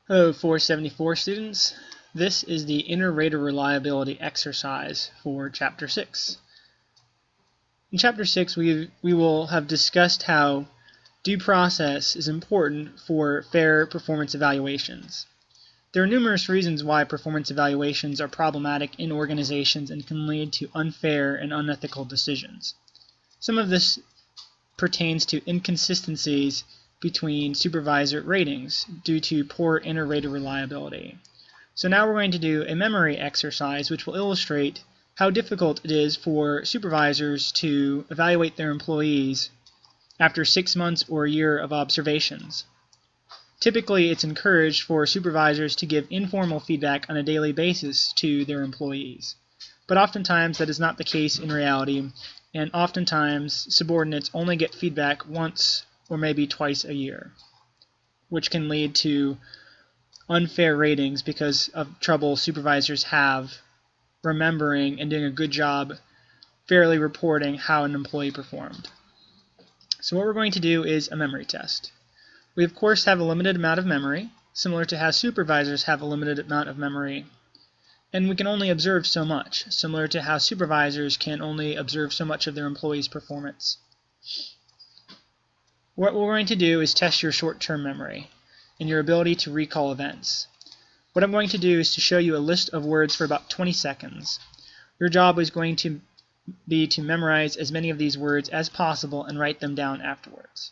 Hello 474 students. This is the inter-rater reliability exercise for Chapter 6. In Chapter 6 we will have discussed how due process is important for fair performance evaluations. There are numerous reasons why performance evaluations are problematic in organizations and can lead to unfair and unethical decisions. Some of this pertains to inconsistencies between supervisor ratings due to poor inter-rater reliability. So now we're going to do a memory exercise which will illustrate how difficult it is for supervisors to evaluate their employees after 6 months or a year of observations. Typically, it's encouraged for supervisors to give informal feedback on a daily basis to their employees. But oftentimes that is not the case in reality, and oftentimes subordinates only get feedback once or maybe twice a year, which can lead to unfair ratings because of trouble supervisors have remembering and doing a good job fairly reporting how an employee performed. So what we're going to do is a memory test. We of course have a limited amount of memory, similar to how supervisors have a limited amount of memory, and we can only observe so much, similar to how supervisors can only observe so much of their employees' performance. What we're going to do is test your short-term memory and your ability to recall events. What I'm going to do is to show you a list of words for about 20 seconds. Your job is going to be to memorize as many of these words as possible and write them down afterwards.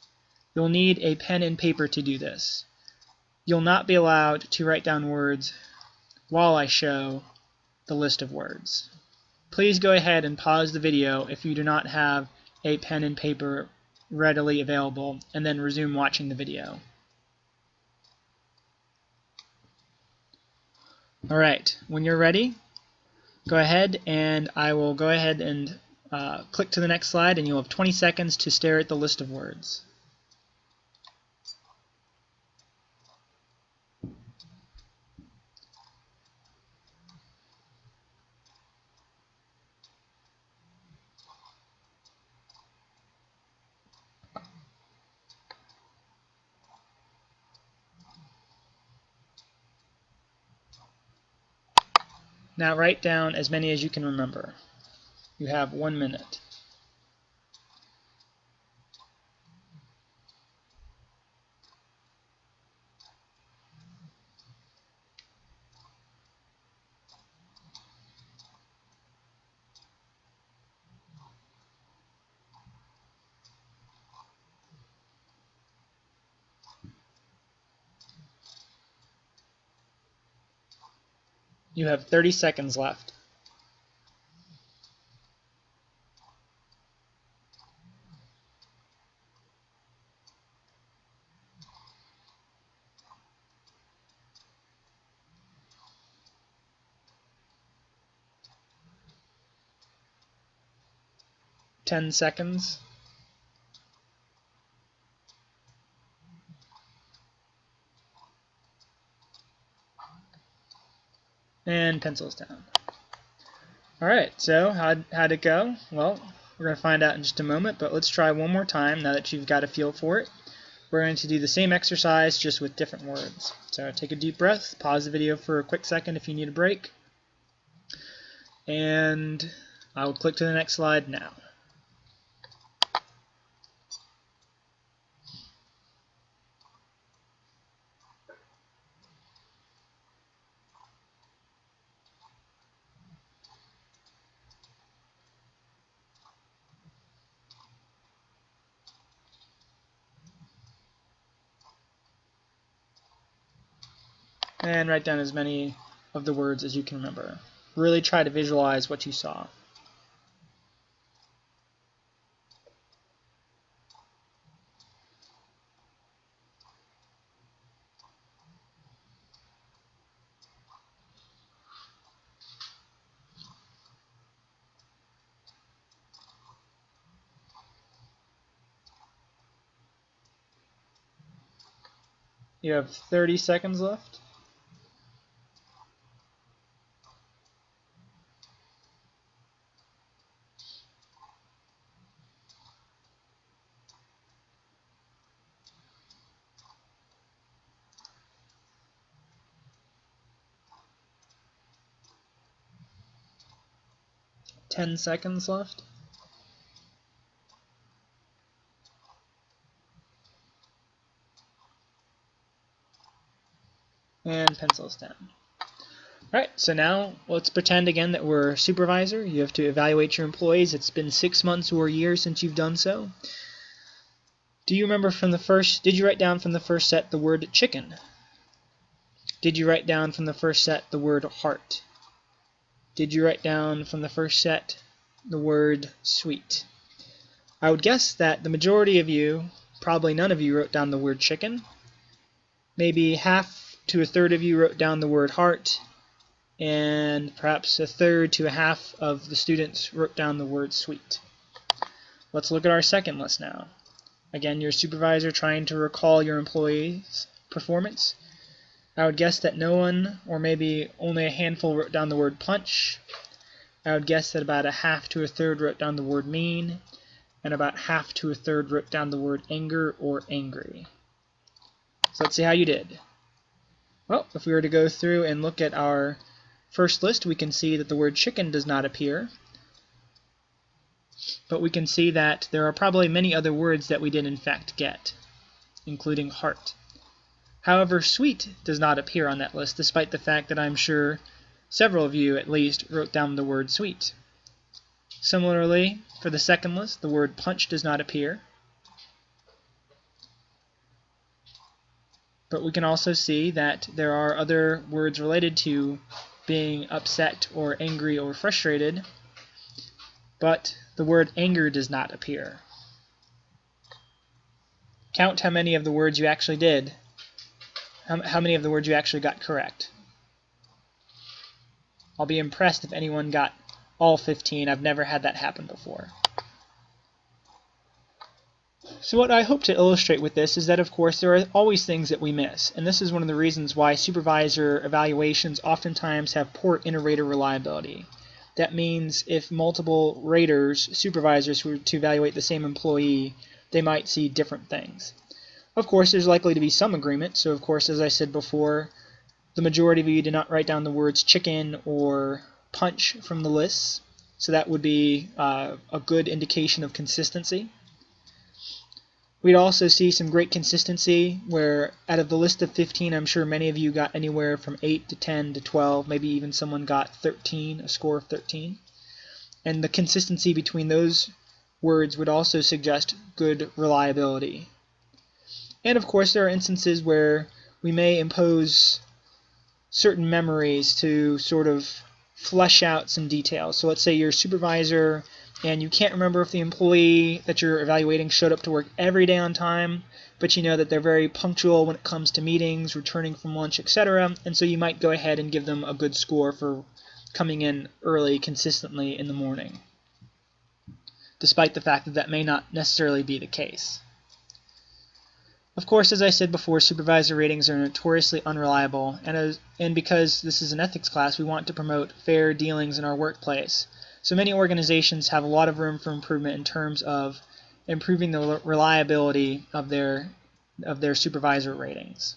You'll need a pen and paper to do this. You'll not be allowed to write down words while I show the list of words. Please go ahead and pause the video if you do not have a pen and paper readily available, and then resume watching the video. Alright, when you're ready, go ahead and I will go ahead and click to the next slide, and you'll have 20 seconds to stare at the list of words. Now write down as many as you can remember. You have 1 minute. You have 30 seconds left. Ten seconds. And pencils down. Alright, so how'd it go? Well, we're going to find out in just a moment, but let's try one more time now that you've got a feel for it. We're going to do the same exercise just with different words. So take a deep breath, pause the video for a quick second if you need a break, and I will click to the next slide now. And write down as many of the words as you can remember. Really try to visualize what you saw. You have 30 seconds left. 10 seconds left. And pencils down. Alright, so now let's pretend again that we're a supervisor. You have to evaluate your employees. It's been 6 months or a year since you've done so. Do you remember from the first, did you write down from the first set the word chicken? Did you write down from the first set the word heart? Did you write down from the first set the word sweet? I would guess that the majority of you, probably none of you, wrote down the word chicken. Maybe half to a third of you wrote down the word heart, and perhaps a third to a half of the students wrote down the word sweet. Let's look at our second list now. Again, your supervisor trying to recall your employees' performance. I would guess that no one, or maybe only a handful, wrote down the word punch. I would guess that about a half to a third wrote down the word mean, and about half to a third wrote down the word anger or angry. So let's see how you did. Well, if we were to go through and look at our first list, we can see that the word chicken does not appear. But we can see that there are probably many other words that we did in fact get, including heart. However, sweet does not appear on that list, despite the fact that I'm sure several of you at least wrote down the word sweet. Similarly, for the second list, the word punch does not appear. But we can also see that there are other words related to being upset or angry or frustrated, but the word anger does not appear. Count how many of the words you actually did. How many of the words you actually got correct. I'll be impressed if anyone got all 15. I've never had that happen before. So what I hope to illustrate with this is that, of course, there are always things that we miss, and this is one of the reasons why supervisor evaluations oftentimes have poor inter-rater reliability. That means if multiple raters, supervisors, were to evaluate the same employee, they might see different things. Of course, there's likely to be some agreement, so of course, as I said before, the majority of you did not write down the words chicken or punch from the lists, so that would be a good indication of consistency. We'd also see some great consistency where out of the list of 15, I'm sure many of you got anywhere from 8 to 10 to 12, maybe even someone got 13, a score of 13. And the consistency between those words would also suggest good reliability. And of course, there are instances where we may impose certain memories to sort of flesh out some details. So let's say you're a supervisor and you can't remember if the employee that you're evaluating showed up to work every day on time, but you know that they're very punctual when it comes to meetings, returning from lunch, etc. And so you might go ahead and give them a good score for coming in early consistently in the morning, despite the fact that that may not necessarily be the case. Of course, as I said before, supervisor ratings are notoriously unreliable, and because this is an ethics class, we want to promote fair dealings in our workplace. So many organizations have a lot of room for improvement in terms of improving the reliability of their supervisor ratings.